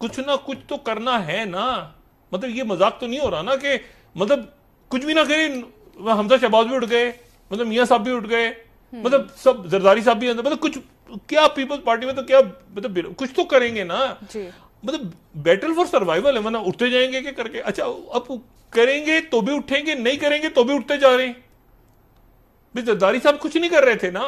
कुछ ना कुछ तो करना है ना। मतलब ये मजाक तो नहीं हो रहा ना कि मतलब कुछ भी ना करें, हमजा शहबाज भी उठ गए, मतलब मियां साहब भी उठ गए, मतलब सब जरदारी साहब भी, मतलब कुछ क्या पीपल्स पार्टी में तो क्या मतलब कुछ तो करेंगे ना जी। मतलब बैटल फॉर सर्वाइवल है, वरना उठते जाएंगे क्या करके। अच्छा अब करेंगे तो भी उठेंगे, नहीं करेंगे तो भी उठते जा रहे हैं। जरदारी साहब कुछ नहीं कर रहे थे ना,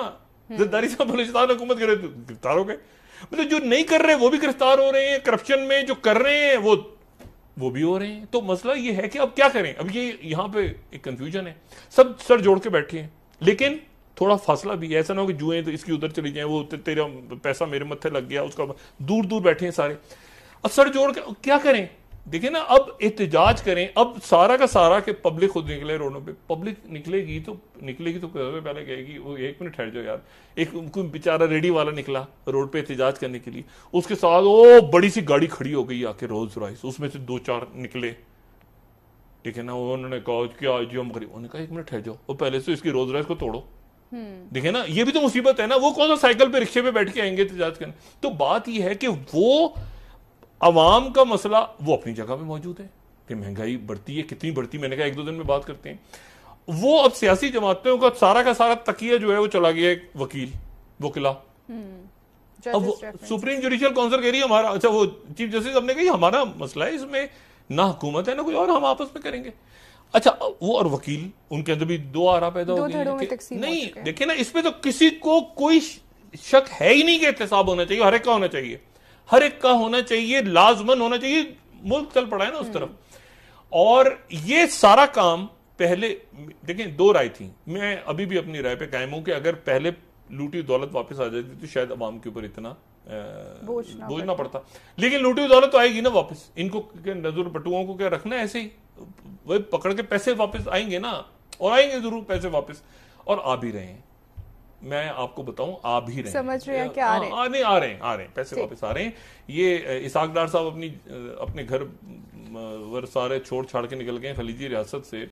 जरदारी साहब बलूचिस्तान हुकूमत कर रहे थे, गिरफ्तार हो गए। मतलब जो नहीं कर रहे वो भी गिरफ्तार हो रहे हैं, करप्शन में जो कर रहे हैं वो भी हो रहे हैं। तो मसला ये है कि अब क्या करें। अब ये यहां पे एक कंफ्यूजन है, सब सर जोड़ के बैठे हैं, लेकिन थोड़ा फासला भी है। ऐसा ना हो कि जुएं तो इसकी उधर चली जाए, वो तेरा पैसा मेरे मत्थे लग गया, उसका दूर दूर बैठे हैं सारे। अब सर जोड़ के क्या करें। देखिए ना, अब एहतजाज करें, अब सारा का सारा के पब्लिक खुद निकले रोडों पे। पब्लिक निकलेगी तो पहले कहेगी वो 1 मिनट ठहर जाओ यार, एक कोई बेचारा रेडी वाला निकला रोड पे एहतजाज करने के लिए, उसके साथ वो बड़ी सी गाड़ी खड़ी हो गई आके, रोल्स रॉयस, उसमें से 2-4 निकले, ठीक है ना। उन्होंने कहा क्या जो हम करें, उन्होंने कहा 1 मिनट ठहर जाओ, वो पहले से इसकी रोल्स रॉयस को तोड़ो। देखे ना, ये भी तो मुसीबत है ना, वो कौन सा साइकिल पे रिक्शे पे बैठ के आएंगे एहतजाज करने। तो बात ये है कि वो अवाम का मसला वो अपनी जगह पे मौजूद है कि महंगाई बढ़ती है, कितनी बढ़ती, मैंने कहा 1-2 दिन में बात करते हैं। वो अब सियासी जमातों का सारा तकिया जो है वो चला गया है वकीला। अब सुप्रीम जुडिशियल काउंसिल कह रही है हमारा, अच्छा वो चीफ जस्टिस हमने कही हमारा मसला है, इसमें ना हुकूमत है ना कोई और, हम आपस में करेंगे। अच्छा वो और वकील, उनके अंदर भी 2 आरा पैदा हो गई। नहीं देखिए ना, इसमें तो किसी को कोई शक है ही नहीं कि एहतसाब होना चाहिए, हर एक का होना चाहिए, हर एक का होना चाहिए, लाजमन होना चाहिए। मुल्क चल पड़ा है ना उस तरफ। और ये सारा काम पहले देखें, 2 राय थी, मैं अभी भी अपनी राय पे कायम हूं कि अगर पहले लूटी दौलत वापस आ जाती तो शायद अवाम के ऊपर इतना बोझ ना पड़ता। लेकिन लूटी दौलत तो आएगी ना वापस, इनको नजर पटुओं को क्या रखना है ऐसे ही, वही पकड़ के पैसे वापस आएंगे ना, और आएंगे जरूर पैसे वापस, और आ भी रहे हैं। मैं आपको बताऊं, आ भी रहे हैं, समझ रहे हैं क्या आ रहे हैं पैसे वापस आ रहे हैं। ये इसाक डार साहब अपने घर वर सारे छोड़ छाड़ के निकल गए खलीजी रियासत से,